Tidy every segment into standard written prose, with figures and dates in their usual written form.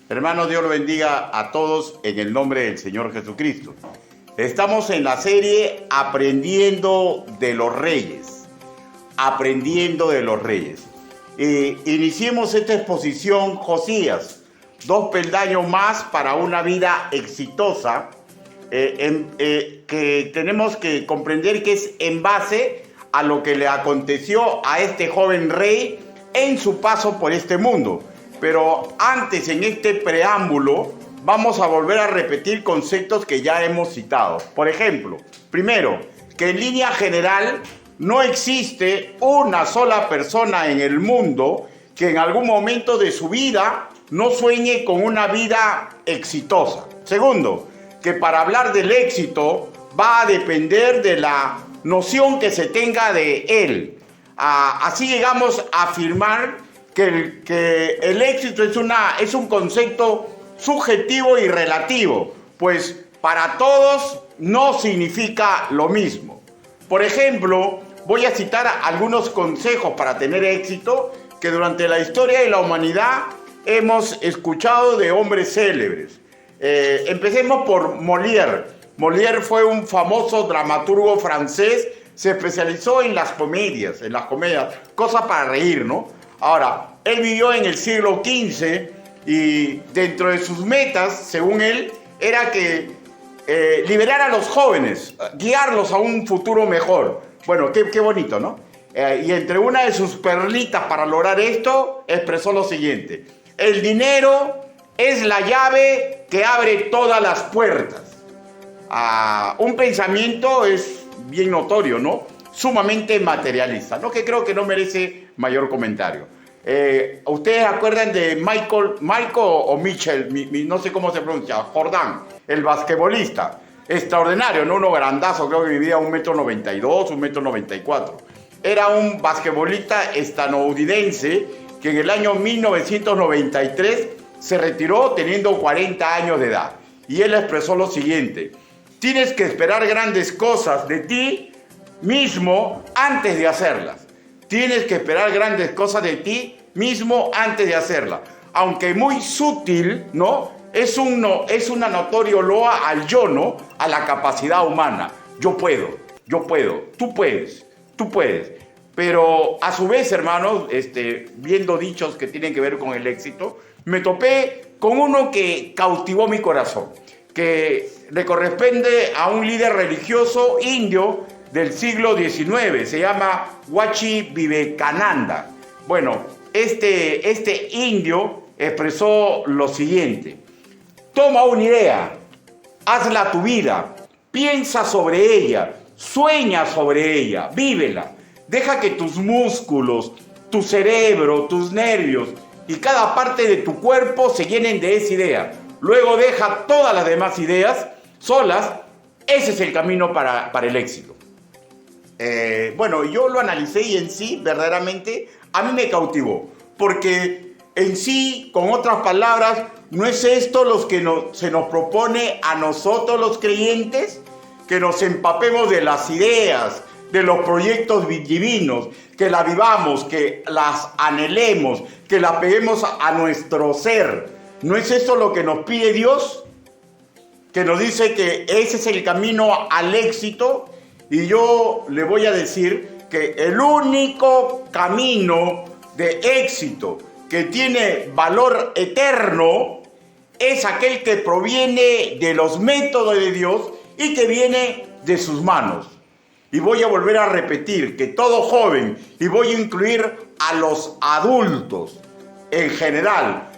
Hermanos, Dios lo bendiga a todos en el nombre del Señor Jesucristo. Estamos en la serie Aprendiendo de los Reyes. Aprendiendo de los Reyes. Iniciemos esta exposición Josías. 2 peldaños más para una vida exitosa que tenemos que comprender que es en base a lo que le aconteció a este joven rey en su paso por este mundo. Pero antes, en este preámbulo, vamos a volver a repetir conceptos que ya hemos citado. Por ejemplo, primero, que en línea general no existe una sola persona en el mundo que en algún momento de su vida no sueñe con una vida exitosa. Segundo, que para hablar del éxito va a depender de la noción que se tenga de él. Así llegamos a afirmar que el éxito es un concepto subjetivo y relativo, pues para todos no significa lo mismo. Por ejemplo, voy a citar algunos consejos para tener éxito que durante la historia de la humanidad hemos escuchado de hombres célebres. Empecemos por Molière. Molière fue un famoso dramaturgo francés, se especializó en las comedias, cosas para reír, ¿no? Ahora, él vivió en el siglo XV y dentro de sus metas, según él, era que liberar a los jóvenes, guiarlos a un futuro mejor. Bueno, qué bonito, ¿no? Y entre una de sus perlitas para lograr esto, expresó lo siguiente: el dinero es la llave que abre todas las puertas. Un pensamiento es bien notorio, ¿no? Sumamente materialista, ¿no? Que creo que no merece mayor comentario. ¿Ustedes acuerdan de Michael o Mitchell, no sé cómo se pronuncia, Jordan, el basquetbolista? Extraordinario, ¿no? Uno grandazo, creo que vivía 1,92 m, 1,94 m. Era un basquetbolista estadounidense que en el año 1993 se retiró teniendo 40 años de edad. Y él expresó lo siguiente: tienes que esperar grandes cosas de ti mismo antes de hacerlas. Tienes que esperar grandes cosas de ti mismo antes de hacerlas. Aunque muy sutil, ¿no? Es una notoria loa al yo, ¿no? A la capacidad humana. Yo puedo, tú puedes. Pero a su vez, hermanos, viendo dichos que tienen que ver con el éxito, me topé con uno que cautivó mi corazón, que le corresponde a un líder religioso indio del siglo XIX, se llama Swami Vivekananda. Bueno, este indio expresó lo siguiente: toma una idea, hazla tu vida, piensa sobre ella, sueña sobre ella, vívela. Deja que tus músculos, tu cerebro, tus nervios y cada parte de tu cuerpo se llenen de esa idea. Luego deja todas las demás ideas solas. Ese es el camino para el éxito. Bueno, yo lo analicé y en sí, verdaderamente, a mí me cautivó. Porque en sí, con otras palabras, ¿no es esto lo que se nos propone a nosotros los creyentes? Que nos empapemos de las ideas, de los proyectos divinos, que las vivamos, que las anhelemos, que las peguemos a nuestro ser. ¿No es eso lo que nos pide Dios? Que nos dice que ese es el camino al éxito. Y yo le voy a decir que el único camino de éxito que tiene valor eterno es aquel que proviene de los métodos de Dios y que viene de sus manos. Y voy a volver a repetir que todo joven, y voy a incluir a los adultos en general,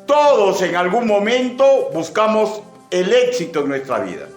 todos en algún momento buscamos el éxito en nuestra vida.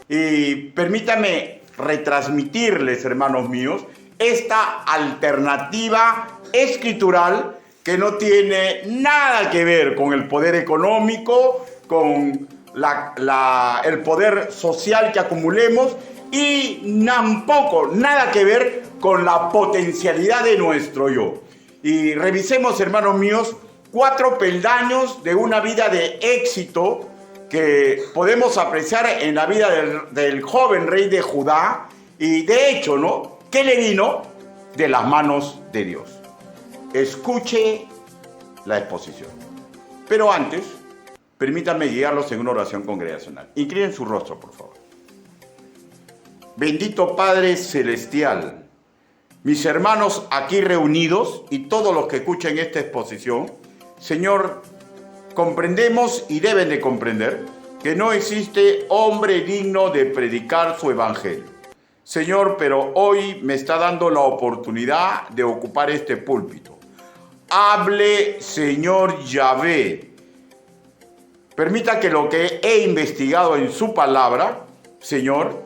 Y permítame retransmitirles, hermanos míos, esta alternativa escritural que no tiene nada que ver con el poder económico, con el poder social que acumulemos, y tampoco nada que ver con la potencialidad de nuestro yo. Y revisemos, hermanos míos, 4 peldaños de una vida de éxito que podemos apreciar en la vida del joven rey de Judá. Y de hecho, ¿no? ¿Qué le vino? De las manos de Dios. Escuche la exposición. Pero antes, Permítanme guiarlos en una oración congregacional. Inclinen su rostro, por favor. Bendito Padre Celestial, mis hermanos aquí reunidos y todos los que escuchen esta exposición, Señor, comprendemos y deben de comprender que no existe hombre digno de predicar su evangelio. Señor, pero hoy me está dando la oportunidad de ocupar este púlpito. Hable, Señor Yahvé. Permita que lo que he investigado en su palabra, Señor,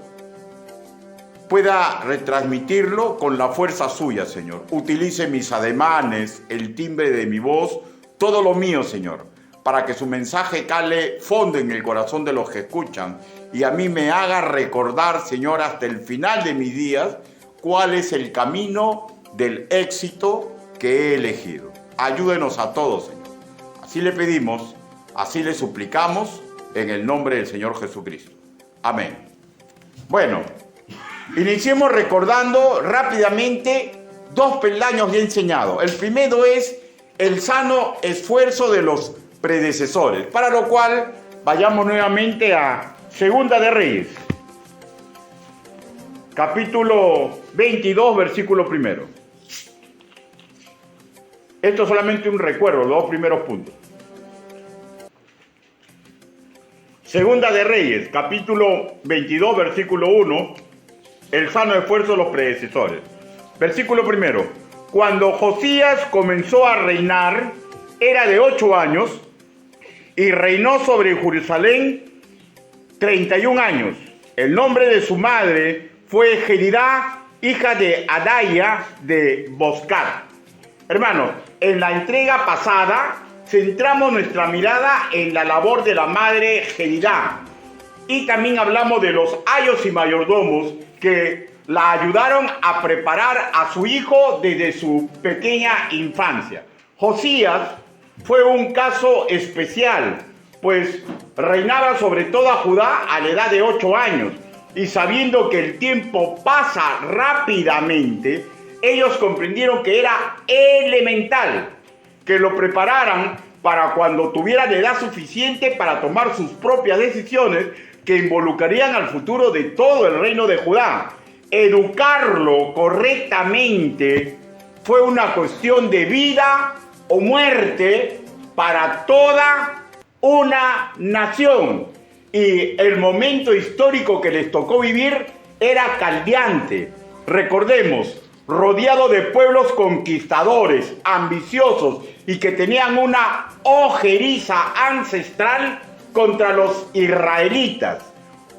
pueda retransmitirlo con la fuerza suya, Señor. Utilice mis ademanes, el timbre de mi voz, todo lo mío, Señor, para que su mensaje cale fondo en el corazón de los que escuchan y a mí me haga recordar, Señor, hasta el final de mis días, cuál es el camino del éxito que he elegido. Ayúdenos a todos, Señor. Así le pedimos, así le suplicamos, en el nombre del Señor Jesucristo. Amén. Bueno, iniciemos recordando rápidamente 2 peldaños ya enseñados. El primero es el sano esfuerzo de los predecesores, para lo cual vayamos nuevamente a Segunda de Reyes, capítulo 22, versículo 1. Esto es solamente un recuerdo, los 2 primeros puntos. Segunda de Reyes, capítulo 22, versículo 1, el sano esfuerzo de los predecesores. Versículo 1. Cuando Josías comenzó a reinar, era de 8 años, y reinó sobre Jerusalén 31 años. El nombre de su madre fue Jedidá, hija de Adaya de Boscat. Hermanos, en la entrega pasada centramos nuestra mirada en la labor de la madre Jedidá. Y también hablamos de los ayos y mayordomos que la ayudaron a preparar a su hijo desde su pequeña infancia. Josías fue un caso especial, pues reinaba sobre toda Judá a la edad de 8 años, y sabiendo que el tiempo pasa rápidamente, ellos comprendieron que era elemental que lo prepararan para cuando tuviera la edad suficiente para tomar sus propias decisiones que involucrarían al futuro de todo el reino de Judá. Educarlo correctamente fue una cuestión de vida o muerte para toda una nación. Y el momento histórico que les tocó vivir era caldeante. Recordemos, rodeado de pueblos conquistadores, ambiciosos y que tenían una ojeriza ancestral contra los israelitas.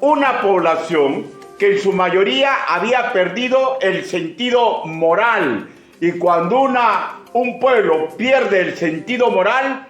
Una población que en su mayoría había perdido el sentido moral. Y cuando un pueblo pierde el sentido moral,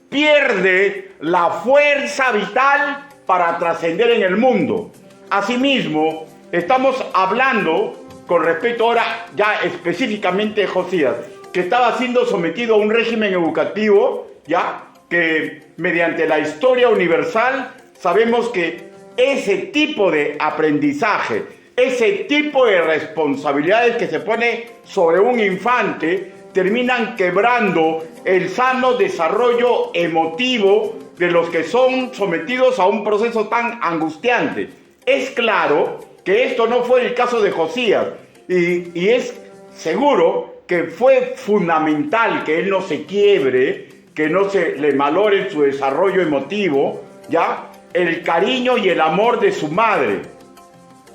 pierde la fuerza vital para trascender en el mundo. Asimismo, estamos hablando con respecto ahora ya específicamente de Josías, que estaba siendo sometido a un régimen educativo, ya que mediante la historia universal sabemos que ese tipo de aprendizaje, ese tipo de responsabilidades que se pone sobre un infante, terminan quebrando el sano desarrollo emotivo de los que son sometidos a un proceso tan angustiante. Es claro que esto no fue el caso de Josías, y es seguro que fue fundamental que él no se quiebre, que no se le malore su desarrollo emotivo, ¿ya? El cariño y el amor de su madre.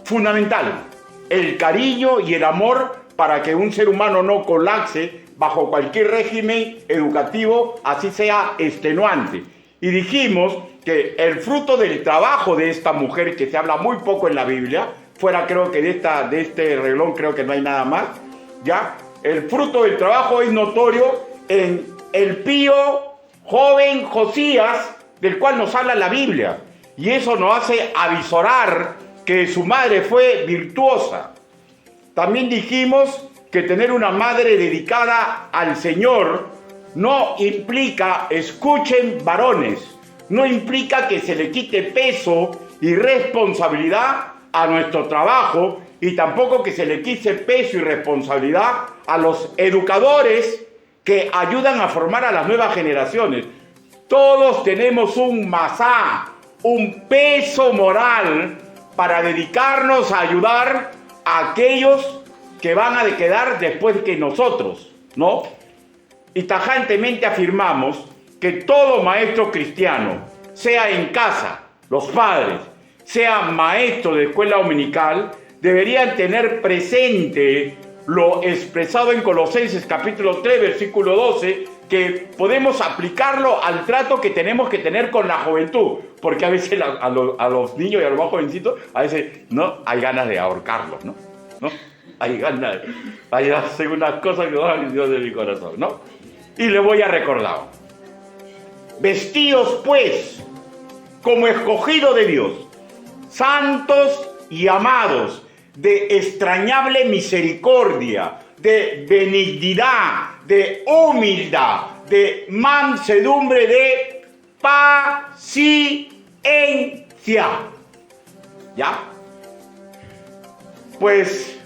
Fundamental. El cariño y el amor para que un ser humano no colapse bajo cualquier régimen educativo, así sea extenuante. Y dijimos que el fruto del trabajo de esta mujer, que se habla muy poco en la Biblia, fuera creo que de este renglón creo que no hay nada más, ¿ya? El fruto del trabajo es notorio en el pío joven Josías, del cual nos habla la Biblia. Y eso nos hace avisorar que su madre fue virtuosa. También dijimos que tener una madre dedicada al Señor no implica, escuchen varones, no implica que se le quite peso y responsabilidad a nuestro trabajo, y tampoco que se le quite peso y responsabilidad a los educadores que ayudan a formar a las nuevas generaciones. Todos tenemos un masá, un peso moral para dedicarnos a ayudar a aquellos que van a quedar después que nosotros, ¿no? Y tajantemente afirmamos que todo maestro cristiano, sea en casa, los padres, sea maestro de escuela dominical, deberían tener presente lo expresado en Colosenses capítulo 3, versículo 12, que podemos aplicarlo al trato que tenemos que tener con la juventud, porque a veces a los niños y a los más jovencitos, a veces no hay ganas de ahorcarlos, ¿no? Hay ganas, hay hacer unas cosas que van al Dios de mi corazón, ¿no? Y le voy a recordar: vestíos pues como escogido de Dios, santos y amados, de extrañable misericordia, de benignidad, de humildad, de mansedumbre, de paciencia. ¿Ya? Pues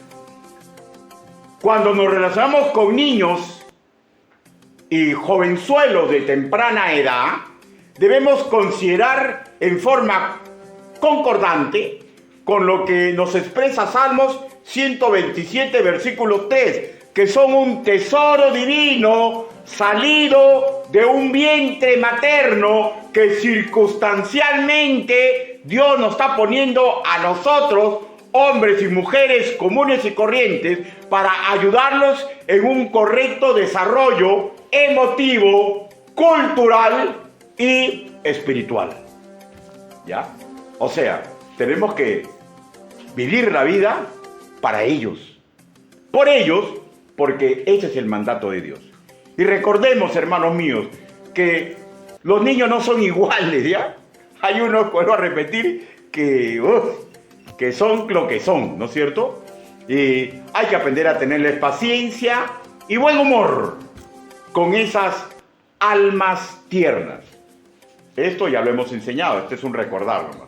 cuando nos relacionamos con niños y jovenzuelos de temprana edad, debemos considerar en forma concordante con lo que nos expresa Salmos 127, versículo 3, que son un tesoro divino salido de un vientre materno que circunstancialmente Dios nos está poniendo a nosotros, hombres y mujeres comunes y corrientes, para ayudarlos en un correcto desarrollo emotivo, cultural y espiritual. ¿Ya? O sea, tenemos que vivir la vida para ellos. Por ellos, porque ese es el mandato de Dios. Y recordemos, hermanos míos, que los niños no son iguales, ¿ya? Hay unos, vuelvo a repetir, que son lo que son, ¿no es cierto? Y hay que aprender a tenerles paciencia y buen humor con esas almas tiernas. Esto ya lo hemos enseñado, este es un recordarlo, ¿no?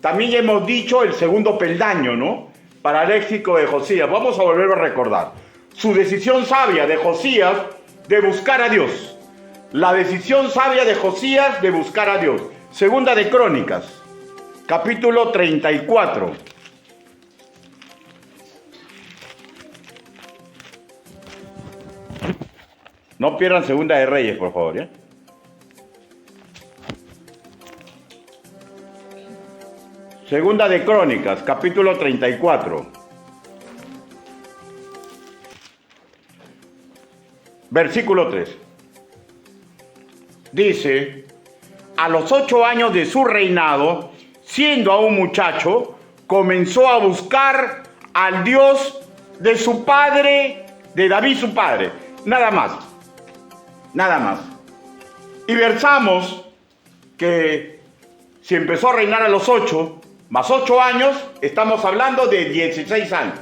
También ya hemos dicho el segundo peldaño, ¿no? Para el léxico de Josías. Vamos a volver a recordar. Su decisión sabia de Josías de buscar a Dios. La decisión sabia de Josías de buscar a Dios. Segunda de Crónicas, capítulo 34. No pierdan Segunda de Reyes, por favor, ¿ya? Segunda de Crónicas, capítulo 34. Versículo 3. Dice: a los 8 años de su reinado, siendo aún muchacho, comenzó a buscar al Dios de su padre, de David su padre. Nada más. Nada más. Y versamos que si empezó a reinar a los 8, más 8 años, estamos hablando de 16 años.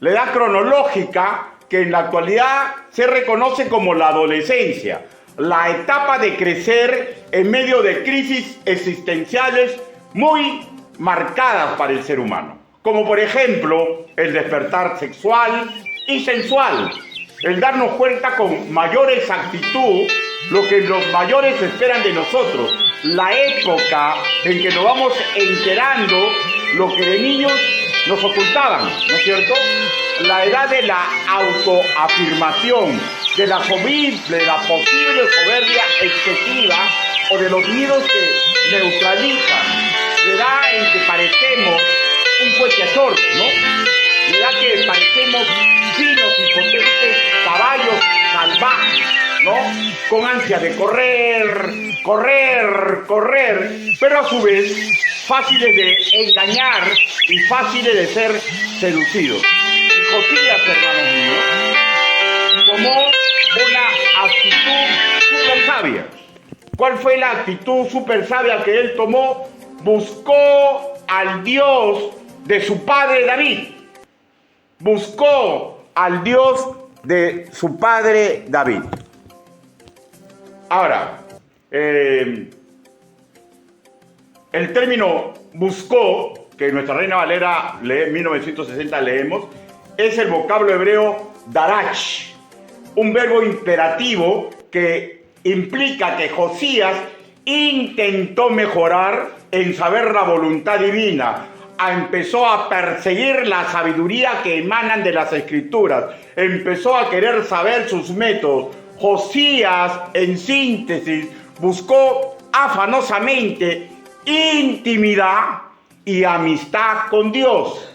La edad cronológica que en la actualidad se reconoce como la adolescencia, la etapa de crecer en medio de crisis existenciales muy marcadas para el ser humano, como por ejemplo el despertar sexual y sensual, el darnos cuenta con mayor exactitud lo que los mayores esperan de nosotros, la época en que nos vamos enterando lo que de niños nos ocultaban, ¿no es cierto? La edad de la autoafirmación, de la posible soberbia excesiva o de los miedos que neutralizan, la edad en que parecemos un cueteador, ¿no? La edad que parecemos finos y potentes caballos salvajes, ¿no? Con ansia de correr, pero a su vez fáciles de engañar y fáciles de ser seducidos. Y Josías, hermanos míos, tomó una actitud súper sabia. ¿Cuál fue la actitud súper sabia que él tomó? Buscó al Dios de su padre David. Buscó al Dios de su padre David. Ahora, el término buscó, que en nuestra Reina Valera 1960 leemos, es el vocablo hebreo darach, un verbo imperativo que implica que Josías intentó mejorar en saber la voluntad divina, empezó a perseguir la sabiduría que emanan de las Escrituras, empezó a querer saber sus métodos. Josías, en síntesis, buscó afanosamente intimidad y amistad con Dios,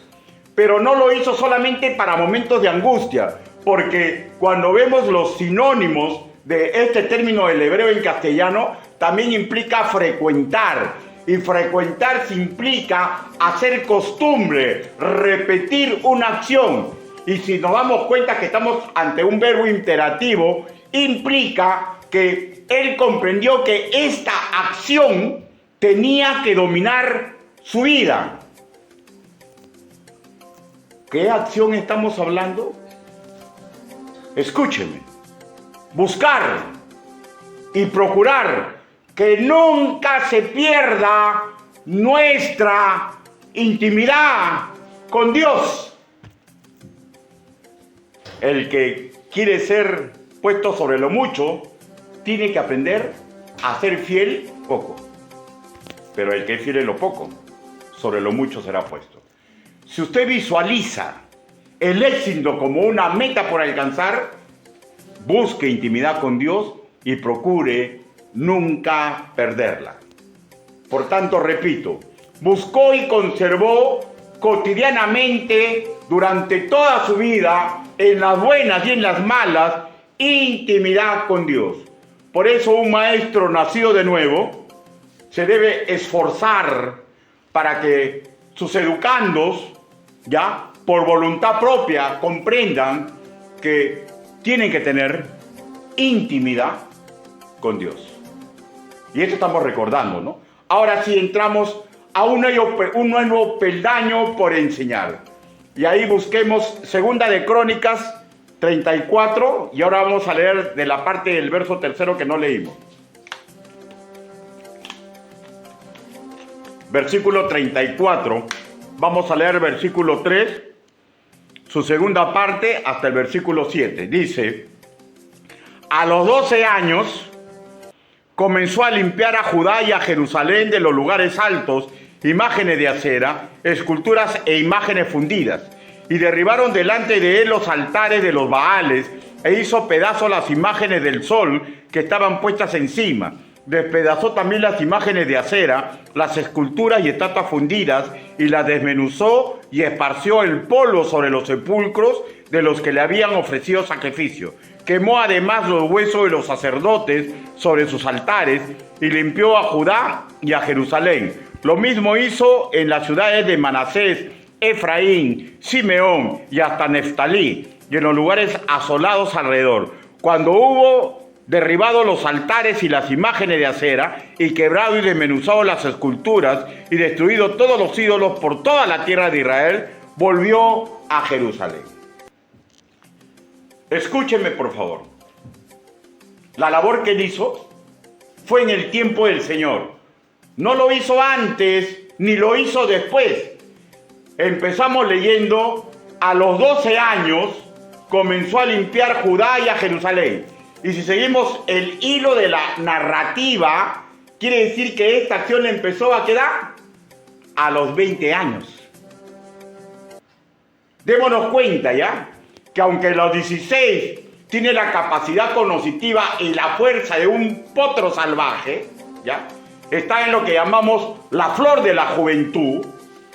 pero no lo hizo solamente para momentos de angustia, porque cuando vemos los sinónimos de este término del hebreo en castellano, también implica frecuentar. Y frecuentar se implica hacer costumbre, repetir una acción. Y si nos damos cuenta que estamos ante un verbo imperativo, implica que él comprendió que esta acción tenía que dominar su vida. ¿Qué acción estamos hablando? Escúcheme. Buscar y procurar que nunca se pierda nuestra intimidad con Dios. El que quiere ser puesto sobre lo mucho, tiene que aprender a ser fiel poco. Pero el que es fiel en lo poco, sobre lo mucho será puesto. Si usted visualiza el éxito como una meta por alcanzar, busque intimidad con Dios y procure nunca perderla. Por tanto, repito, buscó y conservó cotidianamente durante toda su vida, en las buenas y en las malas, intimidad con Dios. Por eso un maestro nacido de nuevo se debe esforzar para que sus educandos, ya por voluntad propia, comprendan que tienen que tener intimidad con Dios. Y esto estamos recordando, ¿no? Ahora sí entramos a un nuevo peldaño por enseñar. Y ahí busquemos Segunda de Crónicas 34, y ahora vamos a leer de la parte del verso 3 que no leímos. Versículo 34, vamos a leer versículo 3, su segunda parte hasta el versículo 7. Dice: a los 12 años comenzó a limpiar a Judá y a Jerusalén de los lugares altos, imágenes de acera, esculturas e imágenes fundidas, y derribaron delante de él los altares de los Baales, e hizo pedazos las imágenes del sol que estaban puestas encima. Despedazó también las imágenes de acera, las esculturas y estatuas fundidas, y las desmenuzó y esparció el polvo sobre los sepulcros de los que le habían ofrecido sacrificio. Quemó además los huesos de los sacerdotes sobre sus altares y limpió a Judá y a Jerusalén. Lo mismo hizo en las ciudades de Manasés, Efraín, Simeón y hasta Neftalí, y en los lugares asolados alrededor. Cuando hubo derribado los altares y las imágenes de acera, y quebrado y desmenuzado las esculturas, y destruido todos los ídolos por toda la tierra de Israel, volvió a Jerusalén. Escúcheme, por favor. La labor que él hizo fue en el tiempo del Señor. No lo hizo antes, ni lo hizo después. Empezamos leyendo: a los 12 años comenzó a limpiar Judá y a Jerusalén. Y si seguimos el hilo de la narrativa, quiere decir que esta acción empezó a quedar a los 20 años. Démonos cuenta ya, que aunque a los 16 tiene la capacidad cognitiva y la fuerza de un potro salvaje, ¿ya?, está en lo que llamamos la flor de la juventud,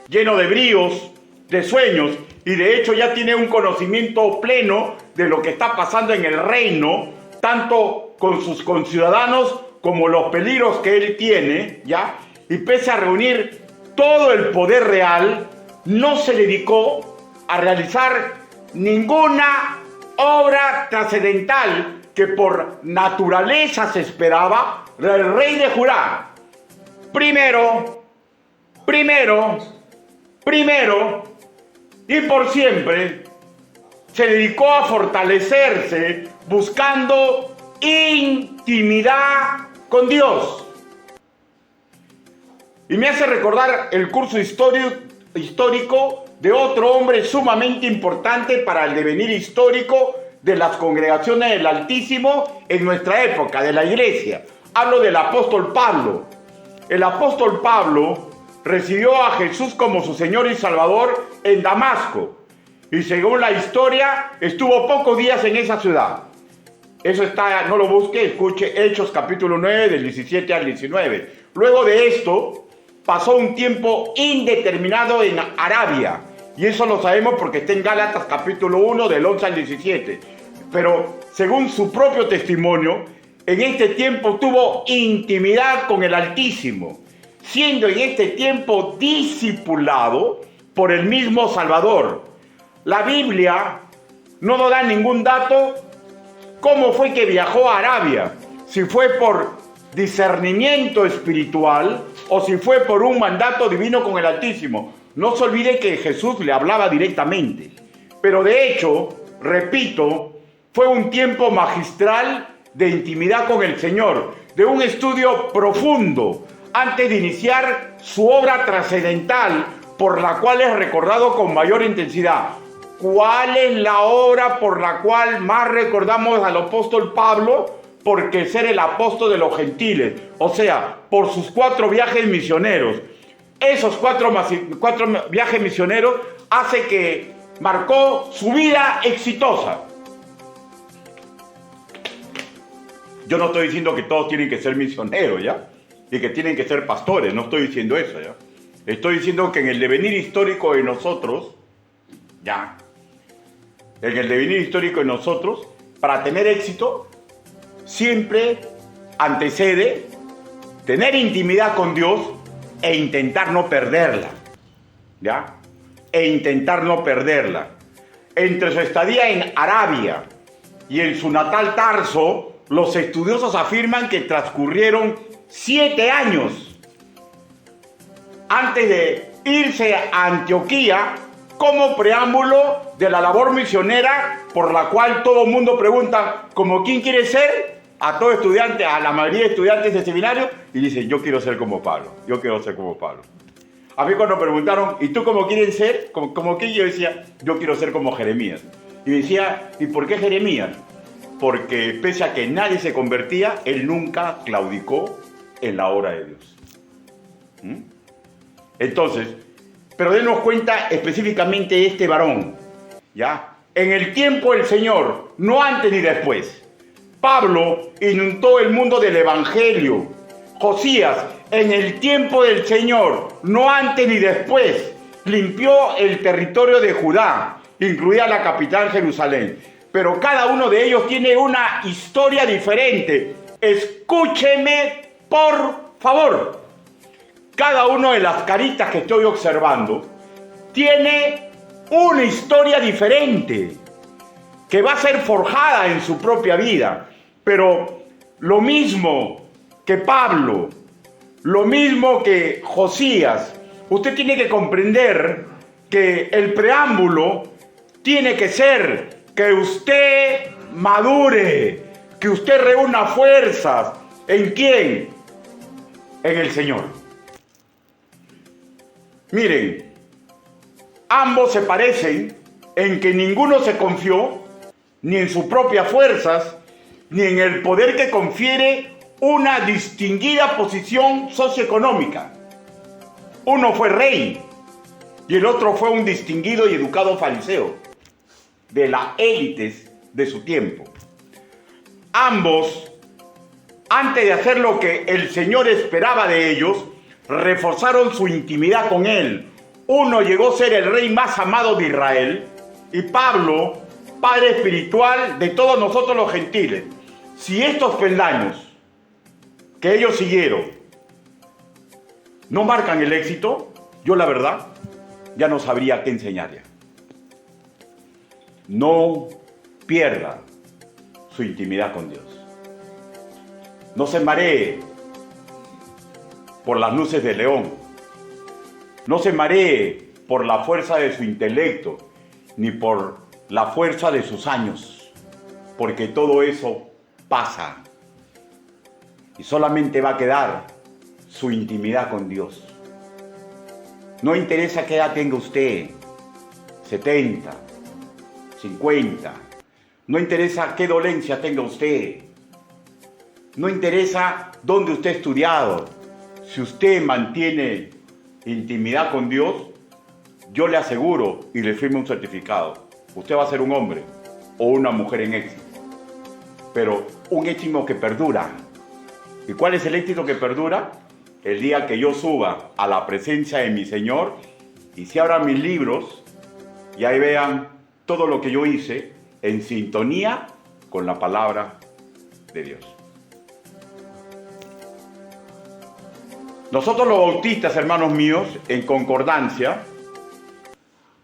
lleno de bríos, de sueños, y de hecho ya tiene un conocimiento pleno de lo que está pasando en el reino, tanto con sus conciudadanos como los peligros que él tiene, ¿ya? Y pese a reunir todo el poder real, no se dedicó a realizar ninguna obra trascendental que por naturaleza se esperaba del rey de Judá. Primero, y por siempre, se dedicó a fortalecerse buscando intimidad con Dios. Y me hace recordar el curso histórico de otro hombre sumamente importante para el devenir histórico de las congregaciones del Altísimo en nuestra época, de la iglesia. Hablo del apóstol Pablo. El apóstol Pablo recibió a Jesús como su Señor y Salvador en Damasco. Y según la historia, estuvo pocos días en esa ciudad. Eso está, no lo busque, escuche Hechos capítulo 9 del 17 al 19. Luego de esto, pasó un tiempo indeterminado en Arabia. Y eso lo sabemos porque está en Gálatas capítulo 1 del 11 al 17. Pero según su propio testimonio, en este tiempo tuvo intimidad con el Altísimo, siendo en este tiempo discipulado por el mismo Salvador. La Biblia no nos da ningún dato cómo fue que viajó a Arabia, si fue por discernimiento espiritual o si fue por un mandato divino con el Altísimo. No se olvide que Jesús le hablaba directamente, pero de hecho, repito, fue un tiempo magistral de intimidad con el Señor, de un estudio profundo antes de iniciar su obra trascendental, por la cual es recordado con mayor intensidad. ¿Cuál es la obra por la cual más recordamos al apóstol Pablo? Porque ser el apóstol de los gentiles, o sea, por sus 4 viajes misioneros. Esos 4 viajes misioneros hace que marcó su vida exitosa. Yo no estoy diciendo que todos tienen que ser misioneros, ¿ya? Y que tienen que ser pastores, no estoy diciendo eso, ¿ya? Estoy diciendo que en el devenir histórico de nosotros, ¿ya? En el devenir histórico de nosotros, para tener éxito, siempre antecede tener intimidad con Dios e intentar no perderla, ¿ya? E intentar no perderla. Entre su estadía en Arabia y en su natal Tarso, los estudiosos afirman que transcurrieron 7 años antes de irse a Antioquía como preámbulo de la labor misionera por la cual todo el mundo pregunta, ¿como quién quiere ser? A todo estudiante, a la mayoría de estudiantes de seminario, y dicen, yo quiero ser como Pablo, yo quiero ser como Pablo. A mí cuando preguntaron, ¿y tú cómo quieres ser? ¿Como quién? Yo decía, yo quiero ser como Jeremías. Y decía, ¿y por qué Jeremías? Porque pese a que nadie se convertía, él nunca claudicó en la obra de Dios. Entonces, pero denos cuenta específicamente de este varón, ¿ya? En el tiempo del Señor, no antes ni después. Pablo inundó el mundo del Evangelio. Josías, en el tiempo del Señor, no antes ni después, limpió el territorio de Judá, incluida la capital Jerusalén. Pero cada uno de ellos tiene una historia diferente. Escúcheme, por favor. Cada una de las caritas que estoy observando tiene una historia diferente que va a ser forjada en su propia vida. Pero lo mismo que Pablo, lo mismo que Josías, usted tiene que comprender que el preámbulo tiene que ser que usted madure, que usted reúna fuerzas. ¿En quién? En el Señor. Miren, ambos se parecen en que ninguno se confió ni en sus propias fuerzas, ni en el poder que confiere una distinguida posición socioeconómica. Uno fue rey y el otro fue un distinguido y educado fariseo de las élites de su tiempo. Ambos, antes de hacer lo que el Señor esperaba de ellos, reforzaron su intimidad con Él. Uno llegó a ser el rey más amado de Israel y Pablo, padre espiritual de todos nosotros los gentiles. Si estos peldaños que ellos siguieron no marcan el éxito, yo la verdad ya no sabría qué enseñarle. No pierda su intimidad con Dios. No se maree por las luces del león. No se maree por la fuerza de su intelecto, ni por la fuerza de sus años, porque todo eso pasa y solamente va a quedar su intimidad con Dios. No interesa qué edad tenga usted, 70, 50, No interesa qué dolencia tenga usted. No interesa dónde usted ha estudiado. Si usted mantiene intimidad con Dios, yo le aseguro y le firmo un certificado. Usted va a ser un hombre o una mujer en éxito. Pero un éxito que perdura. ¿Y cuál es el éxito que perdura? El día que yo suba a la presencia de mi Señor y se abran mis libros y ahí vean todo lo que yo hice en sintonía con la palabra de Dios. Nosotros los bautistas, hermanos míos, en concordancia,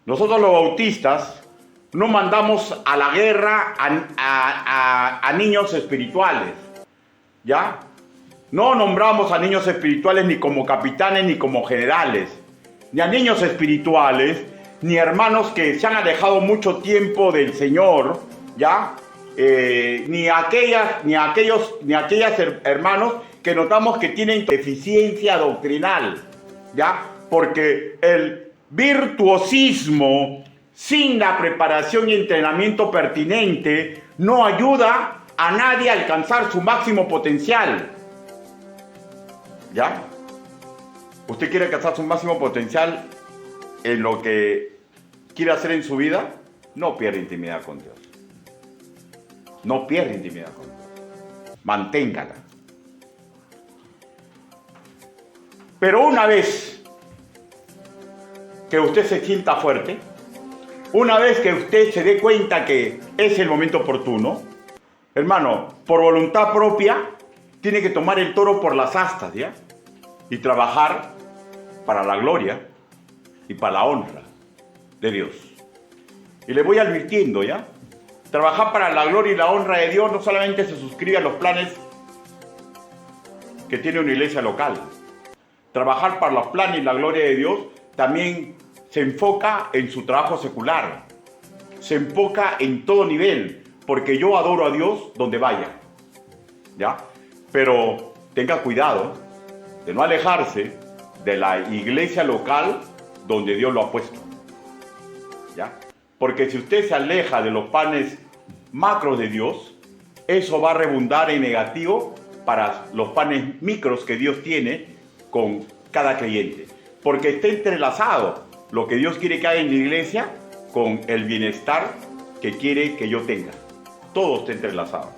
nosotros los bautistas no mandamos a la guerra a niños espirituales, ¿ya? No nombramos a niños espirituales ni como capitanes ni como generales, ni a niños espirituales, ni hermanos que se han alejado mucho tiempo del Señor, ¿ya? Ni aquellos hermanos que notamos que tienen deficiencia doctrinal, ¿ya? Porque el virtuosismo sin la preparación y entrenamiento pertinente no ayuda a nadie a alcanzar su máximo potencial, ¿ya? ¿Usted quiere alcanzar su máximo potencial en lo que quiere hacer en su vida? No pierda intimidad con Dios. No pierda intimidad con Dios. Manténgala. Pero una vez que usted se sienta fuerte, una vez que usted se dé cuenta que es el momento oportuno, hermano, por voluntad propia, tiene que tomar el toro por las astas, ¿ya? Y trabajar para la gloria y para la honra de Dios. Y le voy advirtiendo, ¿ya? Trabajar para la gloria y la honra de Dios no solamente se suscribe a los planes que tiene una iglesia local. Trabajar para los planes y la gloria de Dios también se enfoca en su trabajo secular. Se enfoca en todo nivel, porque yo adoro a Dios donde vaya, ¿ya? Pero tenga cuidado de no alejarse de la iglesia local donde Dios lo ha puesto, ¿ya? Porque si usted se aleja de los planes macros de Dios, eso va a redundar en negativo para los planes micros que Dios tiene con cada creyente. Porque está entrelazado lo que Dios quiere que haga en la iglesia con el bienestar que quiere que yo tenga. Todo está entrelazado.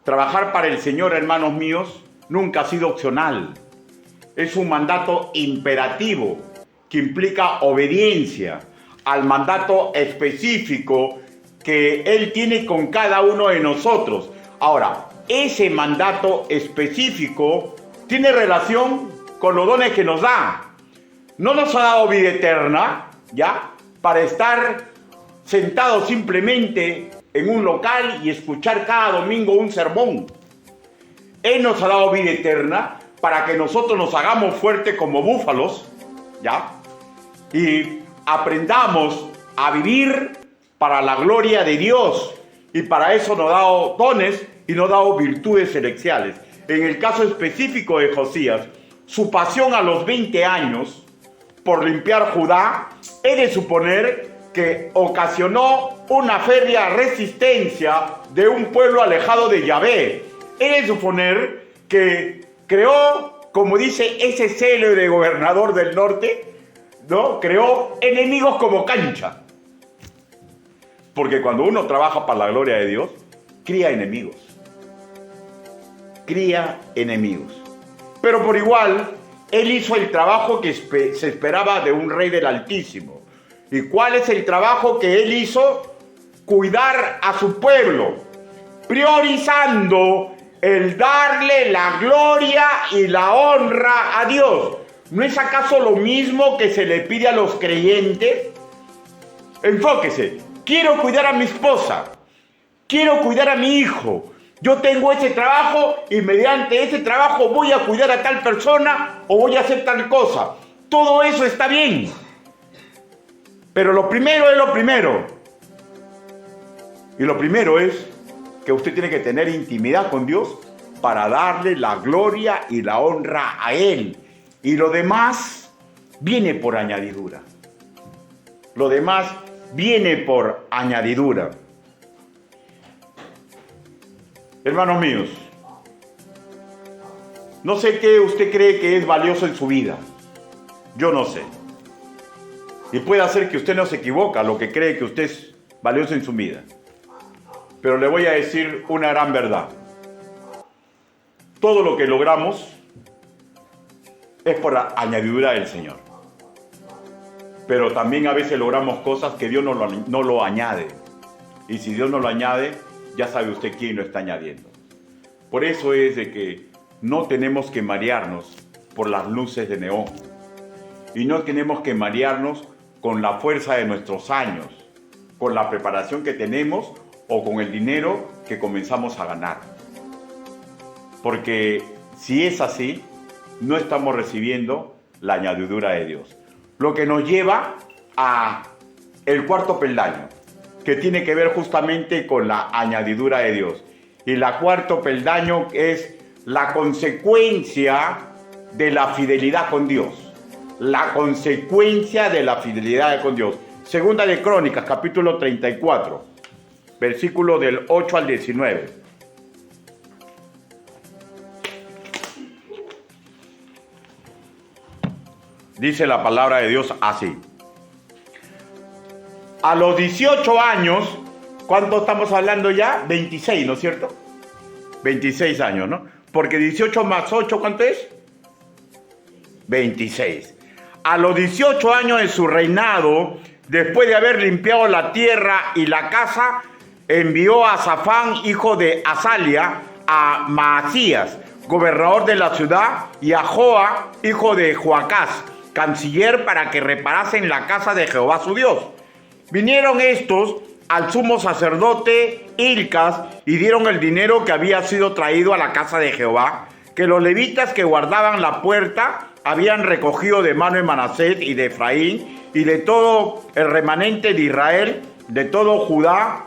Trabajar para el Señor, hermanos míos, nunca ha sido opcional. Es un mandato imperativo que implica obediencia al mandato específico que Él tiene con cada uno de nosotros. Ahora, ese mandato específico tiene relación con los dones que nos da. No nos ha dado vida eterna, ¿ya? Para estar sentados simplemente en un local y escuchar cada domingo un sermón. Él nos ha dado vida eterna para que nosotros nos hagamos fuertes como búfalos, ¿ya? Y aprendamos a vivir para la gloria de Dios. Y para eso nos ha dado dones y nos ha dado virtudes celestiales. En el caso específico de Josías, su pasión a los 20 años por limpiar Judá, he de suponer que ocasionó una férrea resistencia de un pueblo alejado de Yahvé. He de suponer que creó, como dice ese celo de gobernador del norte, ¿no? Creó enemigos como cancha. Porque cuando uno trabaja para la gloria de Dios, cría enemigos. Cría enemigos. Pero por igual, él hizo el trabajo que se esperaba de un rey del Altísimo. ¿Y cuál es el trabajo que él hizo? Cuidar a su pueblo, priorizando el darle la gloria y la honra a Dios. ¿No es acaso lo mismo que se le pide a los creyentes? Enfóquese. Quiero cuidar a mi esposa. Quiero cuidar a mi hijo. Yo tengo ese trabajo y mediante ese trabajo voy a cuidar a tal persona o voy a hacer tal cosa. Todo eso está bien. Pero lo primero es lo primero. Y lo primero es que usted tiene que tener intimidad con Dios para darle la gloria y la honra a Él. Y lo demás viene por añadidura. Lo demás viene por añadidura. Hermanos míos, no sé qué usted cree que es valioso en su vida. Yo no sé. Y puede ser que usted no se equivoca lo que cree que usted es valioso en su vida. Pero le voy a decir una gran verdad. Todo lo que logramos es por la añadidura del Señor. Pero también a veces logramos cosas que Dios no lo añade. Y si Dios no lo añade, ya sabe usted quién lo está añadiendo. Por eso es de que no tenemos que marearnos por las luces de neón. Y no tenemos que marearnos con la fuerza de nuestros años, con la preparación que tenemos o con el dinero que comenzamos a ganar. Porque si es así, no estamos recibiendo la añadidura de Dios. Lo que nos lleva a el cuarto peldaño, que tiene que ver justamente con la añadidura de Dios. Y la cuarto peldaño es la consecuencia de la fidelidad con Dios. La consecuencia de la fidelidad con Dios. Segunda de Crónicas, capítulo 34, versículo del 8 al 19. Dice la palabra de Dios así. A los 18 años, ¿cuánto estamos hablando ya? 26, ¿no es cierto? 26 años, ¿no? Porque 18 más 8, ¿cuánto es? 26. A los 18 años de su reinado, después de haber limpiado la tierra y la casa, envió a Safán, hijo de Azalia, a Maasías, gobernador de la ciudad, y a Joa, hijo de Joacás, canciller, para que reparasen la casa de Jehová su Dios. Vinieron estos al sumo sacerdote Hilcas y dieron el dinero que había sido traído a la casa de Jehová, que los levitas que guardaban la puerta habían recogido de mano de Manasés y de Efraín y de todo el remanente de Israel, de todo Judá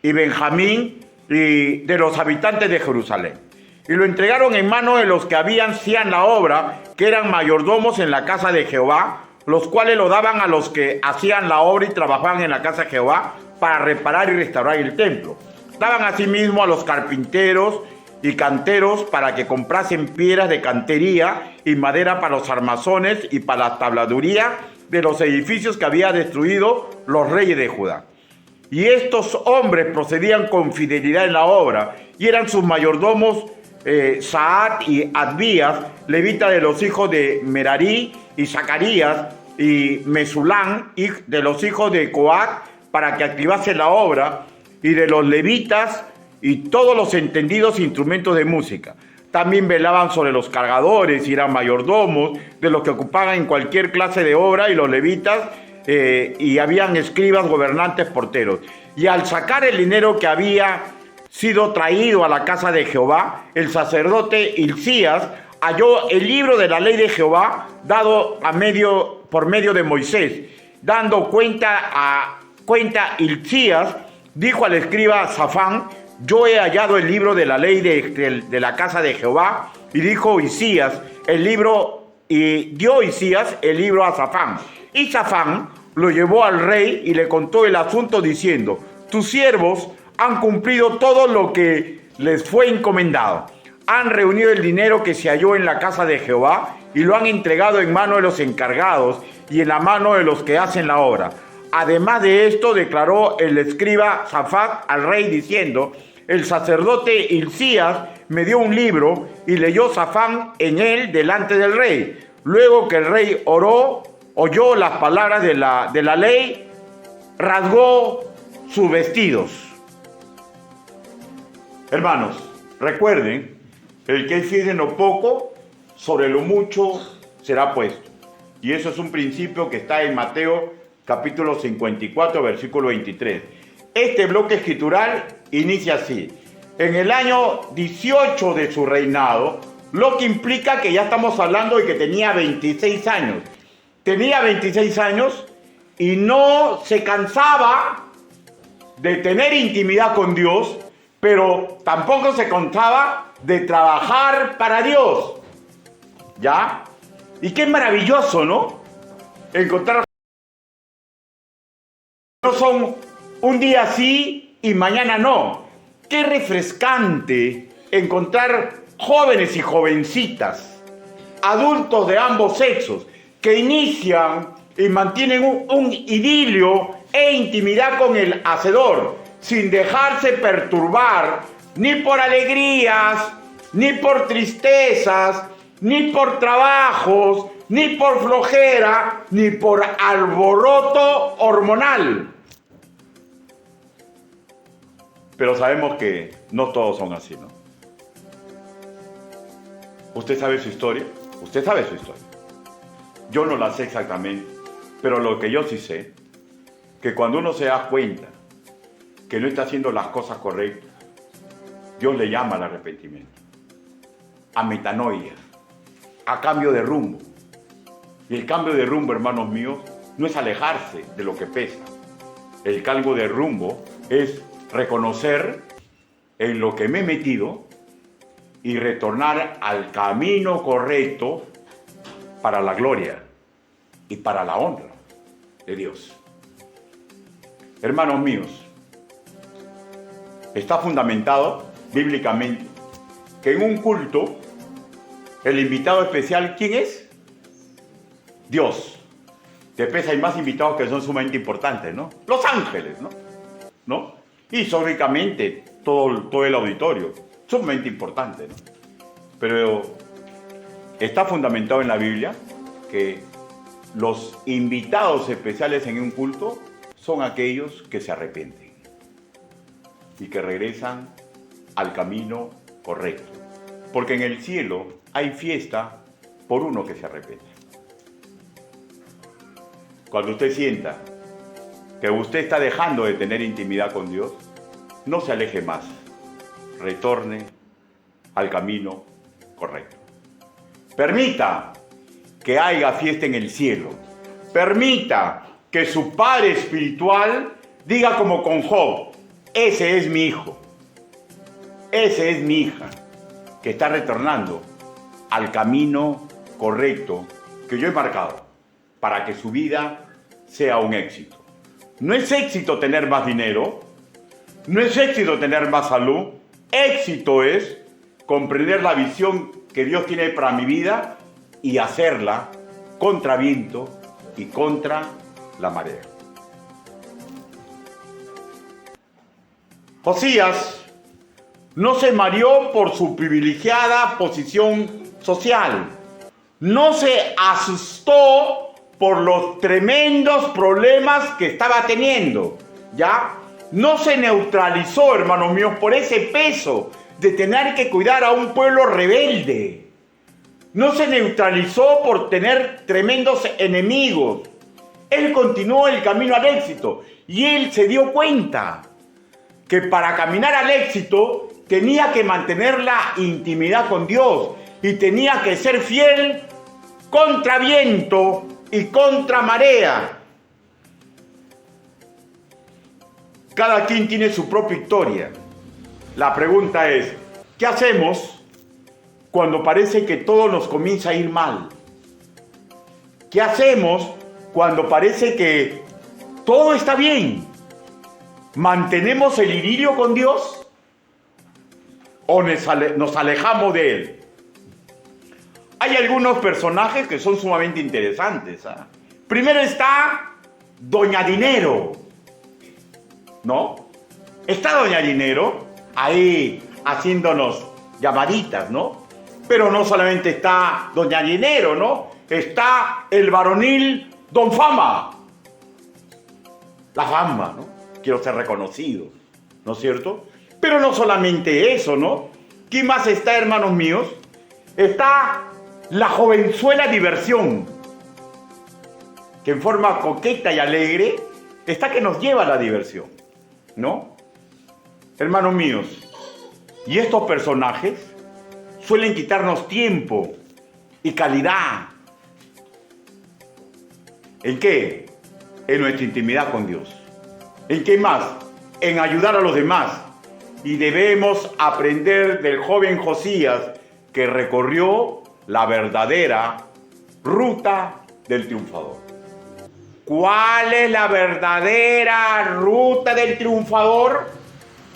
y Benjamín y de los habitantes de Jerusalén. Y lo entregaron en mano de los que hacían la obra, que eran mayordomos en la casa de Jehová, los cuales lo daban a los que hacían la obra y trabajaban en la casa de Jehová para reparar y restaurar el templo. Daban asimismo a los carpinteros y canteros para que comprasen piedras de cantería y madera para los armazones y para la tabladuría de los edificios que había destruido los reyes de Judá. Y estos hombres procedían con fidelidad en la obra, y eran sus mayordomos Saat y Adbías, levita de los hijos de Merarí, y Zacarías y Mesulán, de los hijos de Coat, para que activase la obra, y de los levitas y todos los entendidos instrumentos de música. También velaban sobre los cargadores y eran mayordomos de los que ocupaban en cualquier clase de obra, y los levitas, y habían escribas, gobernantes, porteros. Y al sacar el dinero que había sido traído a la casa de Jehová, el sacerdote Hilcías halló el libro de la ley de Jehová dado por medio de Moisés. Dando cuenta Hilcías, dijo al escriba Safán: yo he hallado el libro de la ley de la casa de Jehová. Y dijo Hilcías y dio Hilcías el libro a Safán. Y Safán lo llevó al rey y le contó el asunto diciendo: tus siervos han cumplido todo lo que les fue encomendado. Han reunido el dinero que se halló en la casa de Jehová y lo han entregado en mano de los encargados y en la mano de los que hacen la obra. Además de esto, declaró el escriba Safán al rey diciendo: el sacerdote Hilcías me dio un libro, y leyó Safán en él delante del rey. Luego que el rey oyó las palabras de la ley, rasgó sus vestidos. Hermanos, recuerden, el que es fiel en lo poco, sobre lo mucho será puesto. Y eso es un principio que está en Mateo capítulo 54, versículo 23. Este bloque escritural inicia así: en el año 18 de su reinado, lo que implica que ya estamos hablando de que tenía 26 años. Tenía 26 años y no se cansaba de tener intimidad con Dios, pero tampoco se cansaba de trabajar para Dios. ¿Ya? Y qué maravilloso, ¿no? Encontrar No son un día sí y mañana no. Qué refrescante encontrar jóvenes y jovencitas, adultos de ambos sexos, que inician y mantienen un idilio e intimidad con el Hacedor, sin dejarse perturbar ni por alegrías, ni por tristezas, ni por trabajos, ni por flojera, ni por alboroto hormonal. Pero sabemos que no todos son así, ¿no? ¿Usted sabe su historia? Usted sabe su historia. Yo no la sé exactamente, pero lo que yo sí sé, que cuando uno se da cuenta que no está haciendo las cosas correctas, Dios le llama al arrepentimiento, a metanoia, a cambio de rumbo. Y el cambio de rumbo, hermanos míos, no es alejarse de lo que pesa. El cambio de rumbo es reconocer en lo que me he metido y retornar al camino correcto para la gloria y para la honra de Dios. Hermanos míos, está fundamentado bíblicamente que en un culto el invitado especial, ¿quién es? Dios. Después hay más invitados que son sumamente importantes, ¿no? Los ángeles, ¿no? Y lógicamente todo el auditorio, sumamente importante, ¿no? Pero está fundamentado en la Biblia que los invitados especiales en un culto son aquellos que se arrepienten y que regresan al camino correcto. Porque en el cielo hay fiesta por uno que se arrepiente. Cuando usted sienta que usted está dejando de tener intimidad con Dios, no se aleje más. Retorne al camino correcto. Permita que haya fiesta en el cielo. Permita que su Padre espiritual diga como con Job: ese es mi hijo, esa es mi hija, que está retornando al camino correcto que yo he marcado para que su vida sea un éxito. No es éxito tener más dinero, no es éxito tener más salud, éxito es comprender la visión que Dios tiene para mi vida y hacerla contra viento y contra la marea. Josías no se mareó por su privilegiada posición social, no se asustó por los tremendos problemas que estaba teniendo, ¿ya? No se neutralizó, hermanos míos, por ese peso de tener que cuidar a un pueblo rebelde. No se neutralizó por tener tremendos enemigos. Él continuó el camino al éxito y él se dio cuenta que para caminar al éxito tenía que mantener la intimidad con Dios y tenía que ser fiel contra viento y contra marea. Cada quien tiene su propia historia. La pregunta es, ¿qué hacemos cuando parece que todo nos comienza a ir mal? ¿Qué hacemos cuando parece que todo está bien? ¿Mantenemos el idilio con Dios o nos alejamos de Él? Hay algunos personajes que son sumamente interesantes, ¿eh? Primero está Doña Dinero, ¿no? Está Doña Dinero ahí haciéndonos llamaditas, ¿no? Pero no solamente está Doña Dinero, ¿no? Está el varonil Don Fama. La fama, ¿no? Quiero ser reconocido, ¿no es cierto? Pero no solamente eso, ¿no? ¿Quién más está, hermanos míos? Está la jovenzuela diversión, que en forma coqueta y alegre está que nos lleva a la diversión, ¿no? Hermanos míos, y estos personajes suelen quitarnos tiempo y calidad. ¿En qué? En nuestra intimidad con Dios. ¿En qué más? En ayudar a los demás. Y debemos aprender del joven Josías, que recorrió la verdadera ruta del triunfador. ¿Cuál es la verdadera ruta del triunfador?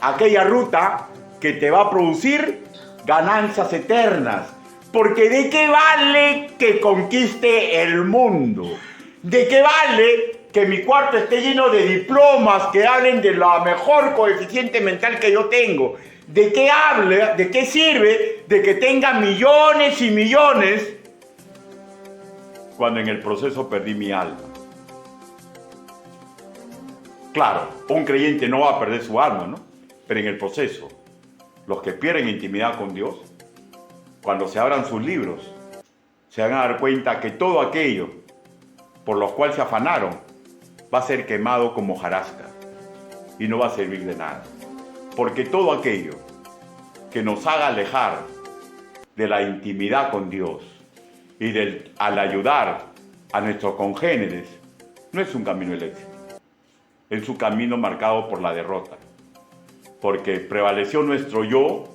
Aquella ruta que te va a producir ganancias eternas. Porque ¿de qué vale que conquiste el mundo? ¿De qué vale que mi cuarto esté lleno de diplomas que hablen de la mejor coeficiente mental que yo tengo? ¿De qué habla? ¿De qué sirve de que tenga millones y millones cuando en el proceso perdí mi alma? Claro, un creyente no va a perder su alma, ¿no? Pero en el proceso, los que pierden intimidad con Dios, cuando se abran sus libros, se van a dar cuenta que todo aquello por los cuales se afanaron va a ser quemado como hojarasca y no va a servir de nada. Porque todo aquello que nos haga alejar de la intimidad con Dios y al ayudar a nuestros congéneres, no es un camino del éxito. Es un camino marcado por la derrota. Porque prevaleció nuestro yo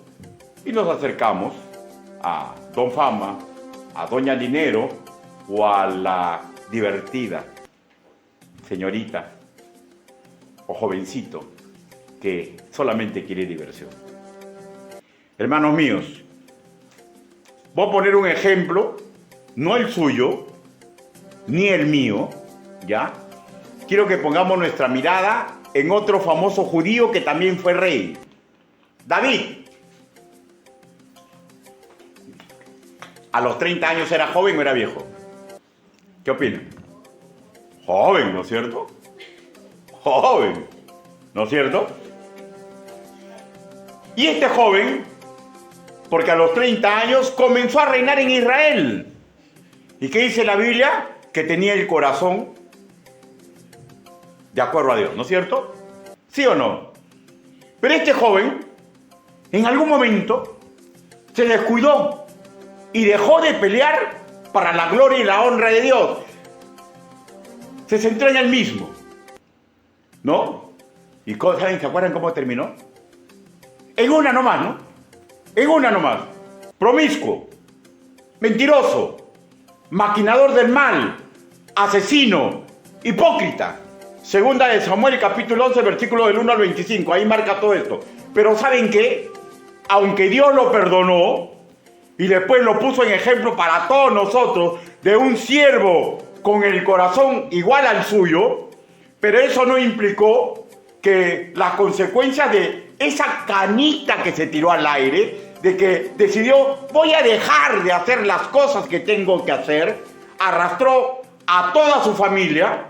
y nos acercamos a Don Fama, a Doña Dinero o a la divertida señorita o jovencito que solamente quiere diversión. Hermanos míos, voy a poner un ejemplo, no el suyo, ni el mío, ¿ya? Quiero que pongamos nuestra mirada en otro famoso judío que también fue rey, David. ¿A los 30 años era joven o era viejo? ¿Qué opinan? Joven, ¿no es cierto? Joven, ¿no es cierto? Y este joven, porque a los 30 años comenzó a reinar en Israel. ¿Y qué dice la Biblia? Que tenía el corazón de acuerdo a Dios, ¿no es cierto? ¿Sí o no? Pero este joven, en algún momento, se descuidó y dejó de pelear para la gloria y la honra de Dios. Se centró en él mismo, ¿no? ¿Y saben, se acuerdan cómo terminó? En una nomás, ¿no? En una nomás. Promiscuo, mentiroso, maquinador del mal, asesino, hipócrita. Segunda de Samuel, capítulo 11, versículo del 1 al 25. Ahí marca todo esto. Pero ¿saben qué? Aunque Dios lo perdonó y después lo puso en ejemplo para todos nosotros de un siervo con el corazón igual al suyo, pero eso no implicó que las consecuencias de esa canita que se tiró al aire, de que decidió voy a dejar de hacer las cosas que tengo que hacer, arrastró a toda su familia,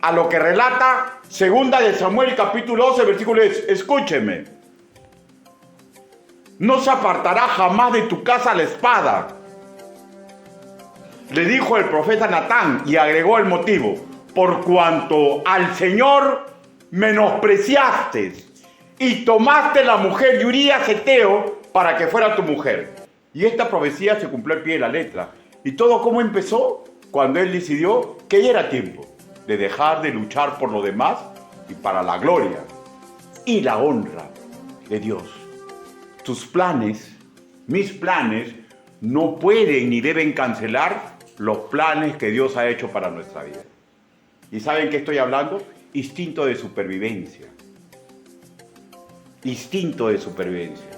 a lo que relata segunda de Samuel capítulo 11 versículo 10. Escúcheme. No se apartará jamás de tu casa la espada, le dijo el profeta Natán, y agregó el motivo: por cuanto al Señor menospreciaste y tomaste la mujer de Urías Eteo para que fuera tu mujer. Y esta profecía se cumplió al pie de la letra. ¿Y todo cómo empezó? Cuando él decidió que ya era tiempo de dejar de luchar por lo demás y para la gloria y la honra de Dios. Tus planes, mis planes, no pueden ni deben cancelar los planes que Dios ha hecho para nuestra vida. ¿Y saben qué estoy hablando? Instinto de supervivencia. Instinto de supervivencia.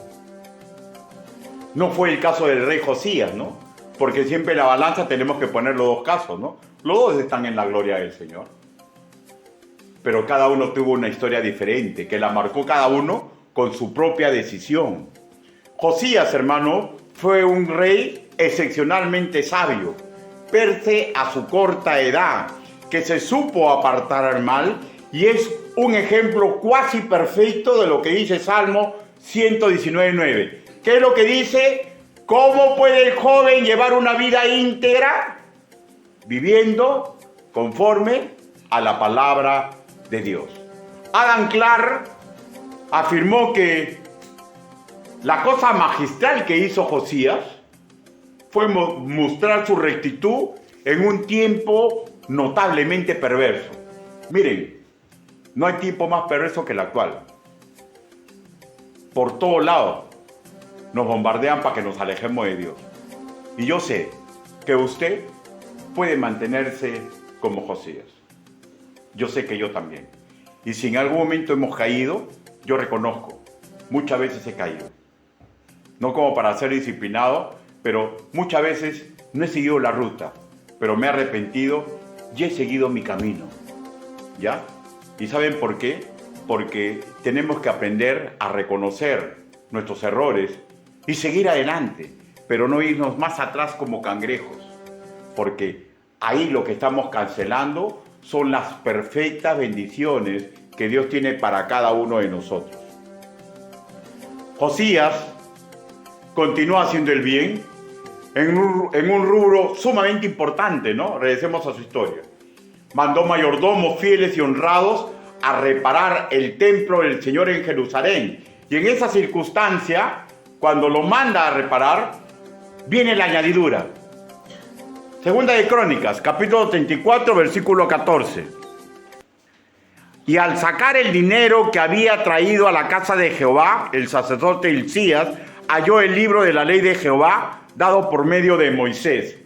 No fue el caso del rey Josías, ¿no? Porque siempre en la balanza tenemos que poner los dos casos, ¿no? Los dos están en la gloria del Señor. Pero cada uno tuvo una historia diferente, que la marcó cada uno con su propia decisión. Josías, hermano, fue un rey excepcionalmente sabio, pese a su corta edad, que se supo apartar al mal, y es un ejemplo cuasi perfecto de lo que dice Salmo 119:9. ¿Qué es lo que dice? ¿Cómo puede el joven llevar una vida íntegra? Viviendo conforme a la palabra de Dios. Adam Clarke afirmó que la cosa magistral que hizo Josías fue mostrar su rectitud en un tiempo notablemente perverso. Miren, no hay tiempo más perverso que el actual. Por todos lados nos bombardean para que nos alejemos de Dios. Y yo sé que usted puede mantenerse como Josías. Yo sé que yo también. Y si en algún momento hemos caído, yo reconozco, muchas veces he caído. No como para ser disciplinado, pero muchas veces no he seguido la ruta, pero me he arrepentido y he seguido mi camino. ¿Ya? ¿Y saben por qué? Porque tenemos que aprender a reconocer nuestros errores y seguir adelante, pero no irnos más atrás como cangrejos, porque ahí lo que estamos cancelando son las perfectas bendiciones que Dios tiene para cada uno de nosotros. Josías continuó haciendo el bien en un rubro sumamente importante, ¿no? Regresemos a su historia. Mandó mayordomos fieles y honrados a reparar el templo del Señor en Jerusalén. Y en esa circunstancia, cuando lo manda a reparar, viene la añadidura. Segunda de Crónicas, capítulo 34, versículo 14. Y al sacar el dinero que había traído a la casa de Jehová, el sacerdote Hilcías halló el libro de la ley de Jehová dado por medio de Moisés.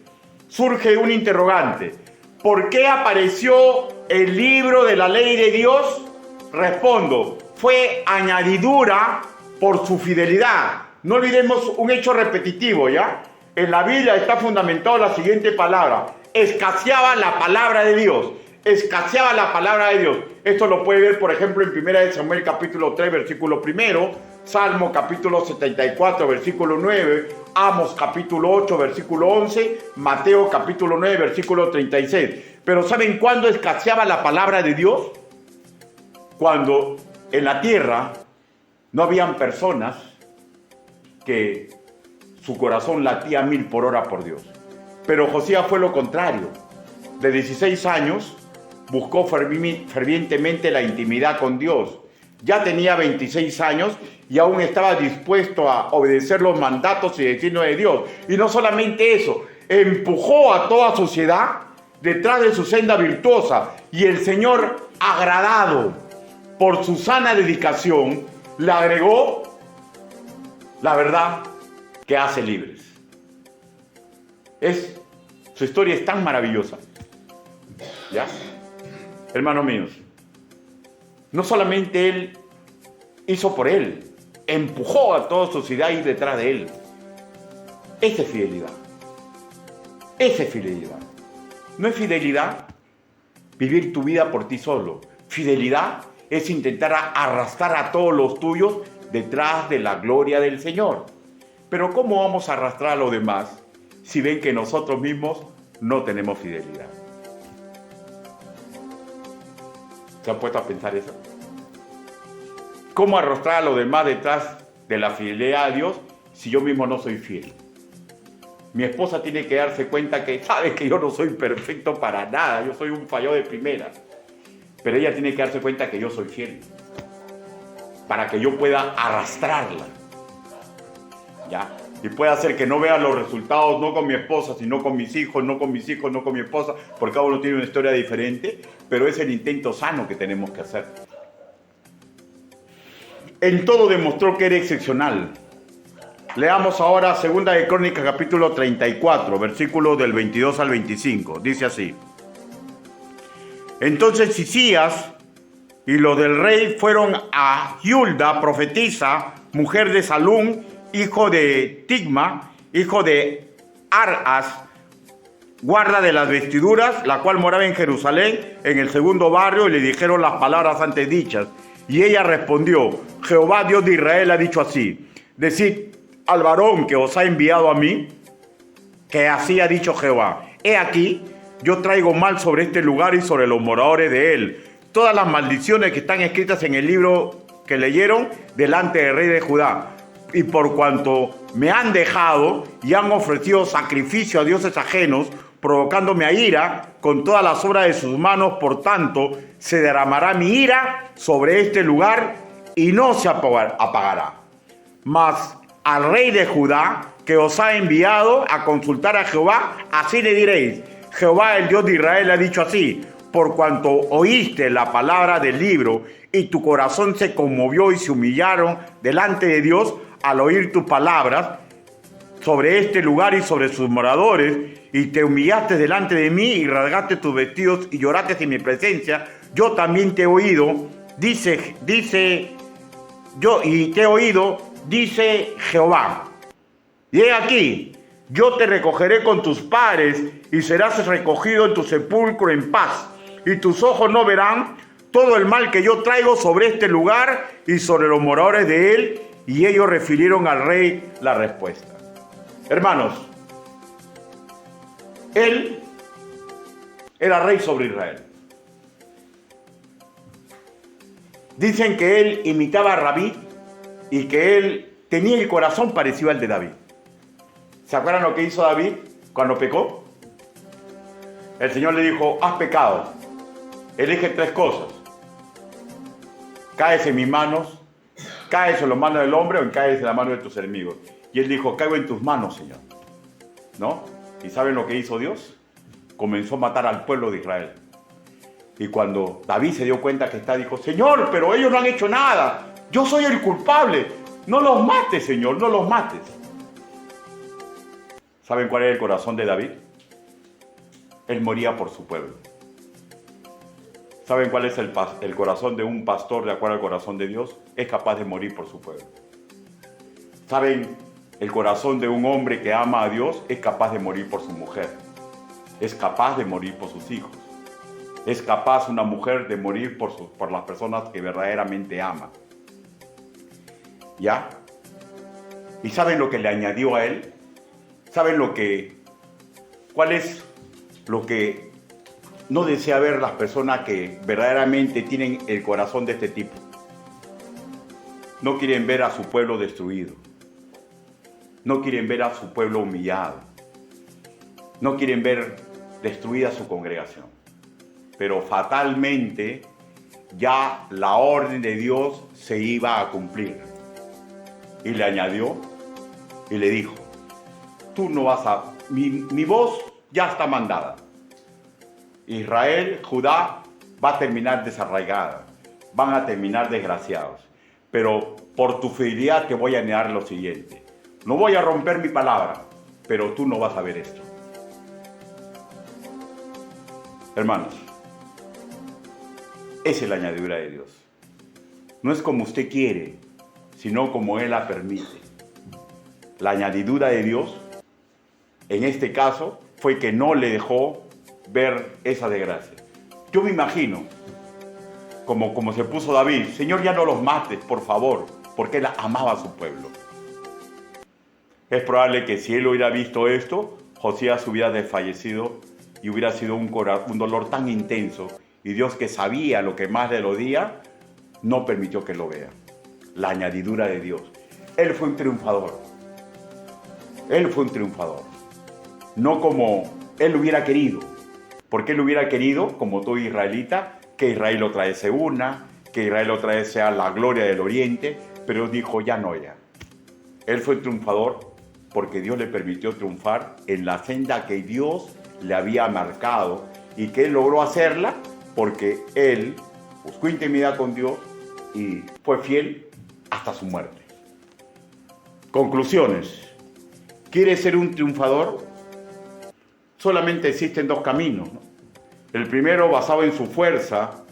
Surge un interrogante. ¿Por qué apareció el libro de la ley de Dios? Respondo, fue añadidura por su fidelidad. No olvidemos un hecho repetitivo, ¿ya? En la Biblia está fundamentado la siguiente palabra. Escaseaba la palabra de Dios. Escaseaba la palabra de Dios. Esto lo puede ver, por ejemplo, en 1 Samuel capítulo 3, versículo 1, Salmo capítulo 74, versículo 9, Amos capítulo 8, versículo 11, Mateo capítulo 9, versículo 36. Pero ¿saben cuándo escaseaba la palabra de Dios? Cuando en la tierra no habían personas que su corazón latía 1000 por hora por Dios. Pero Josías fue lo contrario. De 16 años buscó fervientemente la intimidad con Dios. Ya tenía 26 años y aún estaba dispuesto a obedecer los mandatos y designios de Dios. Y no solamente eso, empujó a toda sociedad detrás de su senda virtuosa. Y el Señor, agradado por su sana dedicación, le agregó la verdad que hace libres. Su historia es tan maravillosa. ¿Ya? Hermanos míos, no solamente él hizo por él, empujó a toda sociedad a ir detrás de él. Esa es fidelidad. Esa es fidelidad. No es fidelidad vivir tu vida por ti solo. Fidelidad es intentar arrastrar a todos los tuyos detrás de la gloria del Señor. Pero ¿cómo vamos a arrastrar a los demás si ven que nosotros mismos no tenemos fidelidad? ¿Se han puesto a pensar eso? ¿Cómo arrastrar a los demás detrás de la fidelidad a Dios si yo mismo no soy fiel? Mi esposa tiene que darse cuenta que sabe que yo no soy perfecto para nada, yo soy un fallado de primera. Pero ella tiene que darse cuenta que yo soy fiel, para que yo pueda arrastrarla, ¿ya? Y pueda hacer que no vea los resultados, no con mi esposa, sino con mis hijos, no con mis hijos, no con mi esposa, porque cada uno tiene una historia diferente, pero es el intento sano que tenemos que hacer. En todo demostró que era excepcional. Leamos ahora 2 de Crónicas, capítulo 34, versículos del 22 al 25. Dice así. Entonces Hilcías y los del rey fueron a Hulda, profetisa, mujer de Salum, hijo de Tigma, hijo de Arhas, guarda de las vestiduras, la cual moraba en Jerusalén, en el segundo barrio, y le dijeron las palabras antes dichas. Y ella respondió, Jehová Dios de Israel ha dicho así, decid al varón que os ha enviado a mí, que así ha dicho Jehová, he aquí, yo traigo mal sobre este lugar y sobre los moradores de él, todas las maldiciones que están escritas en el libro que leyeron delante del rey de Judá. Y por cuanto me han dejado y han ofrecido sacrificio a dioses ajenos, provocándome a ira con todas las obras de sus manos, por tanto, se derramará mi ira sobre este lugar y no se apagará. Mas al rey de Judá, que os ha enviado a consultar a Jehová, así le diréis, Jehová el Dios de Israel ha dicho así, por cuanto oíste la palabra del libro y tu corazón se conmovió y se humillaron delante de Dios al oír tus palabras, sobre este lugar y sobre sus moradores, y te humillaste delante de mí y rasgaste tus vestidos y lloraste en mi presencia, yo también te he oído, dice Jehová. Y he aquí, yo te recogeré con tus padres y serás recogido en tu sepulcro en paz, y tus ojos no verán todo el mal que yo traigo sobre este lugar y sobre los moradores de él. Y ellos refirieron al rey la respuesta. Hermanos, él era rey sobre Israel. Dicen que él imitaba a David y que él tenía el corazón parecido al de David. ¿Se acuerdan lo que hizo David cuando pecó? El Señor le dijo, has pecado, elige 3 cosas. Caes en mis manos, caes en las manos del hombre o caes en la mano de tus enemigos. Y él dijo, caigo en tus manos, Señor. ¿No? ¿Y saben lo que hizo Dios? Comenzó a matar al pueblo de Israel. Y cuando David se dio cuenta que está, dijo, Señor, pero ellos no han hecho nada. Yo soy el culpable. No los mates, Señor, no los mates. ¿Saben cuál era el corazón de David? Él moría por su pueblo. ¿Saben cuál es el corazón de un pastor de acuerdo al corazón de Dios? Es capaz de morir por su pueblo. ¿Saben? El corazón de un hombre que ama a Dios es capaz de morir por su mujer. Es capaz de morir por sus hijos. Es capaz una mujer de morir por las personas que verdaderamente ama. ¿Ya? ¿Y saben lo que le añadió a él? ¿Saben cuál es lo que no desea ver las personas que verdaderamente tienen el corazón de este tipo? No quieren ver a su pueblo destruido. No quieren ver a su pueblo humillado. No quieren ver destruida su congregación. Pero fatalmente ya la orden de Dios se iba a cumplir. Y le añadió y le dijo, tú no vas a... Mi voz ya está mandada. Israel, Judá, va a terminar desarraigada. Van a terminar desgraciados. Pero por tu fidelidad te voy a añadir lo siguiente. No voy a romper mi palabra, pero tú no vas a ver esto. Hermanos, esa es la añadidura de Dios. No es como usted quiere, sino como Él la permite. La añadidura de Dios, en este caso, fue que no le dejó ver esa desgracia. Yo me imagino, como se puso David, Señor, ya no los mates, por favor, porque él amaba a su pueblo. Es probable que si él hubiera visto esto, Josías hubiera desfallecido y hubiera sido un dolor tan intenso, y Dios, que sabía lo que más le dolía, no permitió que lo vea. La añadidura de Dios. Él fue un triunfador. Él fue un triunfador. No como él hubiera querido. Porque él hubiera querido, como todo israelita, que Israel otra vez se una, que Israel otra vez sea la gloria del oriente, pero dijo, ya no, ya. Él fue triunfador porque Dios le permitió triunfar en la senda que Dios le había marcado, y que él logró hacerla porque él buscó intimidad con Dios y fue fiel hasta su muerte. Conclusiones. ¿Quieres ser un triunfador? Solamente existen 2 caminos, ¿no? El primero, basado en su fuerza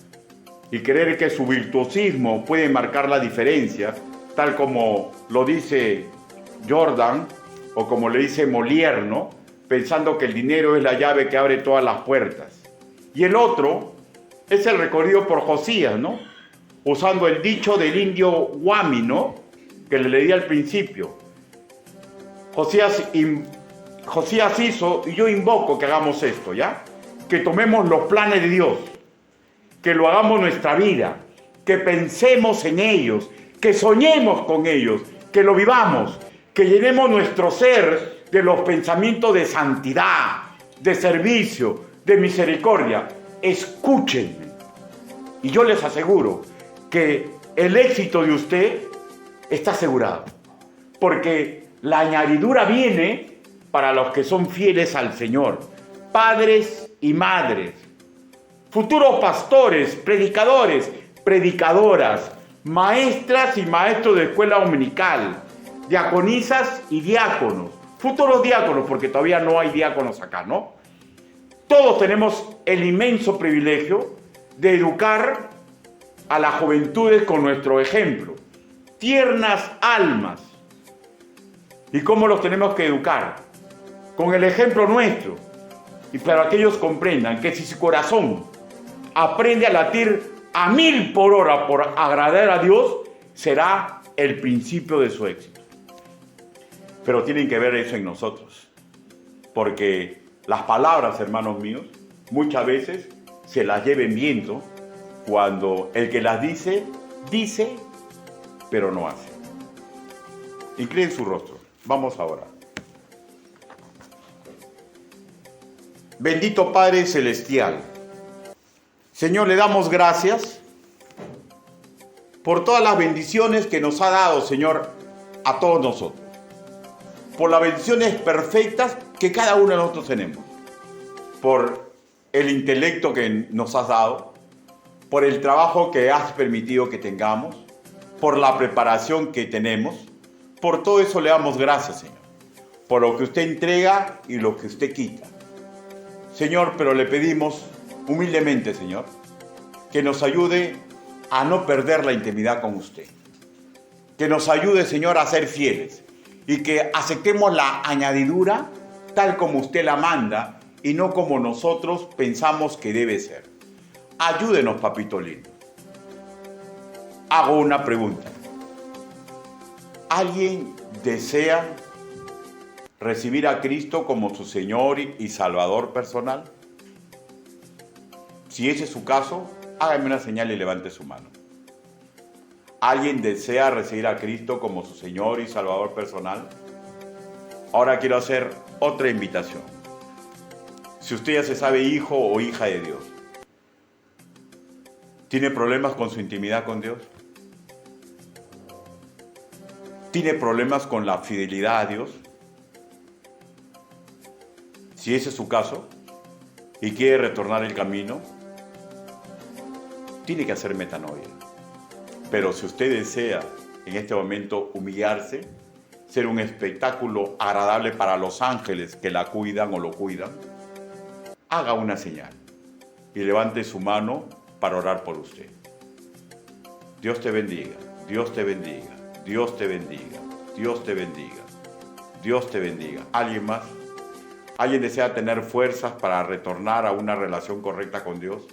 y creer que su virtuosismo puede marcar la diferencia, tal como lo dice Jordan o como le dice Molière, ¿no? Pensando que el dinero es la llave que abre todas las puertas. Y el otro es el recorrido por Josías, ¿no? Usando el dicho del indio Guami, ¿no? Que le leí al principio. Josías hizo, y yo invoco que hagamos esto, ¿ya? Que tomemos los planes de Dios, que lo hagamos nuestra vida, que pensemos en ellos, que soñemos con ellos, que lo vivamos, que llenemos nuestro ser de los pensamientos de santidad, de servicio, de misericordia. Escúchenme. Y yo les aseguro que el éxito de usted está asegurado, porque la añadidura viene para los que son fieles al Señor, padres y madres, futuros pastores, predicadores, predicadoras, maestras y maestros de escuela dominical, diaconisas y diáconos, futuros diáconos, porque todavía no hay diáconos acá, ¿no? Todos tenemos el inmenso privilegio de educar a las juventudes con nuestro ejemplo. Tiernas almas. ¿Y cómo los tenemos que educar? Con el ejemplo nuestro. Y para que ellos comprendan que si su corazón aprende a latir a 1000 por hora por agradar a Dios, será el principio de su éxito. Pero tienen que ver eso en nosotros. Porque las palabras, hermanos míos, muchas veces se las lleven viento cuando el que las dice, dice, pero no hace. Inclinen su rostro. Vamos ahora. Bendito Padre Celestial, Señor, le damos gracias por todas las bendiciones que nos ha dado, Señor, a todos nosotros. Por las bendiciones perfectas que cada uno de nosotros tenemos. Por el intelecto que nos has dado. Por el trabajo que has permitido que tengamos. Por la preparación que tenemos. Por todo eso le damos gracias, Señor. Por lo que usted entrega y lo que usted quita. Señor, pero le pedimos humildemente, Señor, que nos ayude a no perder la intimidad con usted. Que nos ayude, Señor, a ser fieles y que aceptemos la añadidura tal como usted la manda y no como nosotros pensamos que debe ser. Ayúdenos, papito lindo. Hago una pregunta. ¿Alguien desea recibir a Cristo como su Señor y Salvador personal? Si ese es su caso, hágame una señal y levante su mano. ¿Alguien desea recibir a Cristo como su Señor y Salvador personal? Ahora quiero hacer otra invitación. Si usted ya se sabe hijo o hija de Dios, ¿tiene problemas con su intimidad con Dios? ¿Tiene problemas con la fidelidad a Dios? Si ese es su caso y quiere retornar el camino, tiene que hacer metanoia. Pero si usted desea en este momento humillarse, ser un espectáculo agradable para los ángeles que la cuidan o lo cuidan, haga una señal y levante su mano para orar por usted. Dios te bendiga, Dios te bendiga, Dios te bendiga, Dios te bendiga, Dios te bendiga. ¿Alguien más? ¿Alguien desea tener fuerzas para retornar a una relación correcta con Dios?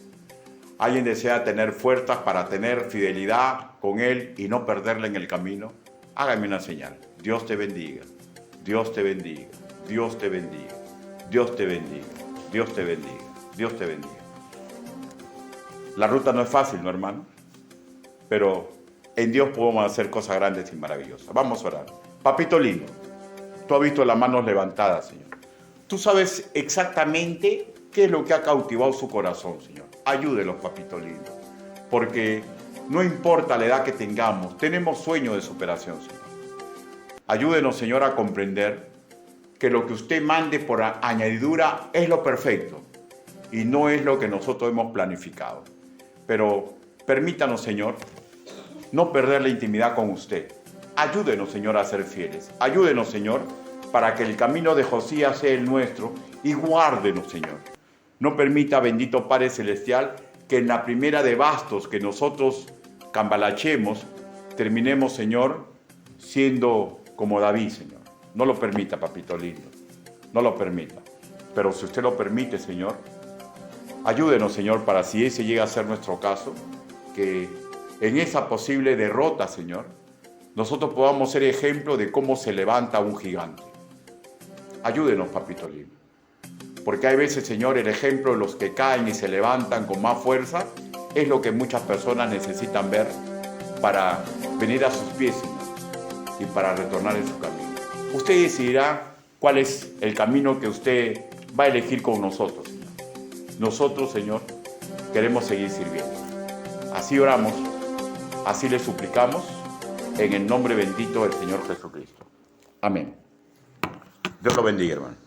¿Alguien desea tener fuerzas para tener fidelidad con Él y no perderla en el camino? Hágame una señal. Dios te bendiga, Dios te bendiga, Dios te bendiga, Dios te bendiga, Dios te bendiga, Dios te bendiga. La ruta no es fácil, ¿no, hermano? Pero en Dios podemos hacer cosas grandes y maravillosas. Vamos a orar. Papito lindo, tú has visto las manos levantadas, Señor. Tú sabes exactamente qué es lo que ha cautivado su corazón, Señor. Ayúdelos, papito lindo. Porque no importa la edad que tengamos, tenemos sueño de superación, Señor. Ayúdenos, Señor, a comprender que lo que usted mande por añadidura es lo perfecto y no es lo que nosotros hemos planificado. Pero permítanos, Señor, no perder la intimidad con usted. Ayúdenos, Señor, a ser fieles. Ayúdenos, Señor, para que el camino de Josías sea el nuestro y guárdenos, Señor. No permita, bendito Padre Celestial, que en la primera de bastos que nosotros cambalachemos, terminemos, Señor, siendo como David, Señor. No lo permita, papito lindo. No lo permita. Pero si usted lo permite, Señor, ayúdenos, Señor, para si ese llega a ser nuestro caso, que en esa posible derrota, Señor, nosotros podamos ser ejemplo de cómo se levanta un gigante. Ayúdenos, papito lindo. Porque hay veces, Señor, el ejemplo de los que caen y se levantan con más fuerza es lo que muchas personas necesitan ver para venir a sus pies, Señor, y para retornar en su camino. Usted decidirá cuál es el camino que usted va a elegir con nosotros, Señor. Nosotros, Señor, queremos seguir sirviendo. Así oramos, así le suplicamos, en el nombre bendito del Señor Jesucristo. Amén. Dios lo bendiga, hermano.